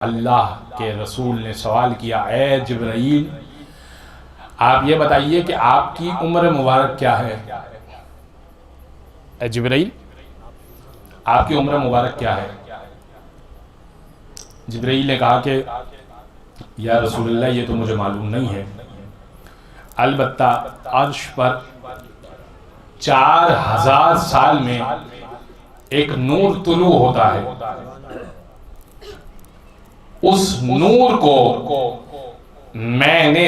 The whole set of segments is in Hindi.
अल्लाह के रसूल ने सवाल किया, ए जिब्राईल, आप ये बताइए कि आपकी उम्र मुबारक क्या है। ए जिब्राईल, आपकी उम्र मुबारक क्या है। जिब्राईल ने कहा कि या रसूलल्लाह, ये तो मुझे मालूम नहीं है, अलबत्ता अर्श पर 4000 साल में एक नूर तुलू होता है, उस नूर को मैंने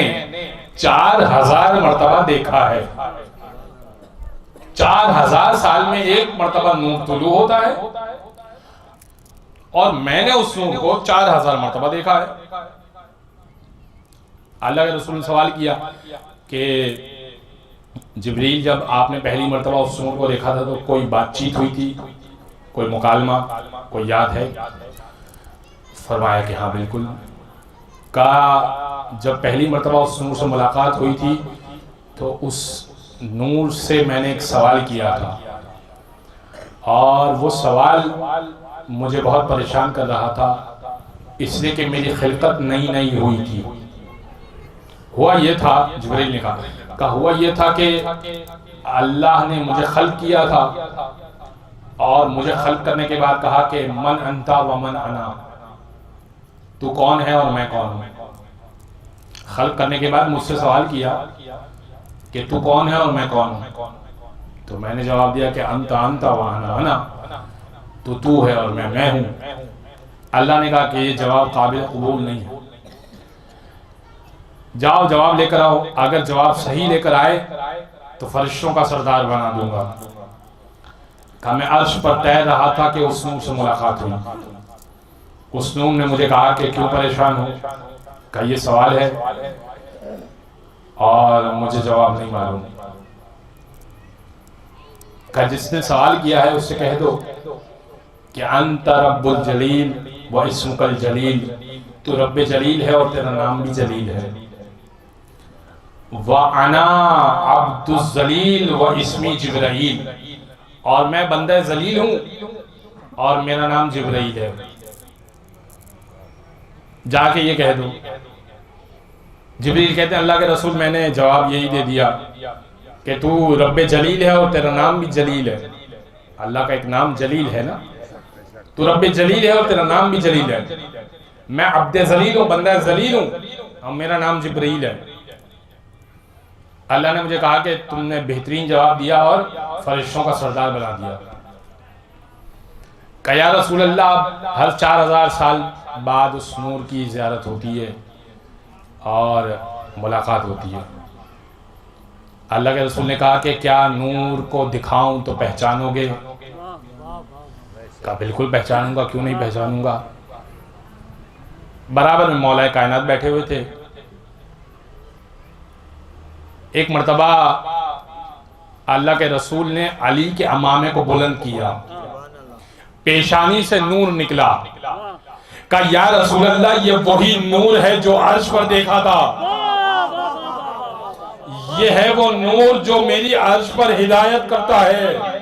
4000 मर्तबा देखा है। 4000 साल में एक मर्तबा नूर तुलू होता है और मैंने उस नूर को 4000 मर्तबा देखा है। अल्लाह के रसूल ने सवाल किया कि जिब्रील, जब आपने पहली मर्तबा उस नूर को देखा था तो कोई बातचीत हुई थी, कोई मुकालमा, कोई याद है। फरमाया कि हाँ बिल्कुल। कहा जब पहली मर्तबा उस नूर से मुलाकात हुई थी तो उस नूर से मैंने एक सवाल किया था और वो सवाल मुझे बहुत परेशान कर रहा था, इसलिए कि मेरी खिलकत नई नई हुई थी। हुआ ये था, जिब्रील ने कहा हुआ ये था कि अल्लाह ने मुझे खल्क किया था और मुझे खल्क करने के बाद कहा कि मन अंता व मन अना, तू कौन है और मैं कौन हूं। खल्क करने के बाद मुझसे सवाल किया कि तू कौन है और मैं कौन हूं, तो मैंने जवाब दिया कि अंता अंता व अना अना, तो तू है और मैं हूं। अल्लाह ने कहा कि ये जवाब काबिल कबूल नहीं है, जाओ जवाब लेकर आओ, अगर जवाब सही लेकर आए तो फरिश्तों का सरदार बना दूंगा। कहा मैं अर्श पर तैर रहा था कि उस नूर से मुलाकात हुई। उस नूर ने मुझे कहा कि क्यों परेशान हो। कहा ये सवाल है और मुझे जवाब नहीं मालूम। कहा जिसने सवाल किया है उससे कह दो कि अंत रब्बुल जलील व इस्मुकल जलील, तू रब्बे जलील है और तेरा नाम भी जलील है। व अना अब्दुल जलील व इस्मी जिब्राईल, और मैं बंदा जलील हूं और मेरा नाम जिब्राईल है। जाके ये कह दो। जिब्रील कहते हैं अल्लाह के रसूल, मैंने जवाब यही दे दिया कि तू रब्बे जलील है और तेरा नाम भी जलील है। अल्लाह का एक नाम जलील है ना, तू रब्बे जलील है और तेरा नाम भी जलील है। मैं अब्दे जलील हूं, बंदा जलील हूं और मेरा नाम जिब्रील है। अल्लाह ने मुझे कहा कि तुमने बेहतरीन जवाब दिया और फरिश्तों का सरदार बना दिया। कया रसूल अल्लाह, हर 4000 साल बाद उस नूर की ज़ियारत होती है और मुलाकात होती है। अल्लाह के रसूल ने कहा कि क्या नूर को दिखाऊं तो पहचानोगे। कहा बिल्कुल पहचानूंगा, क्यों नहीं पहचानूंगा। बराबर में मौला कायनात बैठे हुए थे। एक मर्तबा अल्लाह के रसूल ने अली के अमामे को बुलंद किया, पेशानी से नूर निकला। कहा या रसूल अल्लाह, ये वही नूर है जो अर्श पर देखा था, ये है वो नूर जो मेरी अर्श पर हिदायत करता है।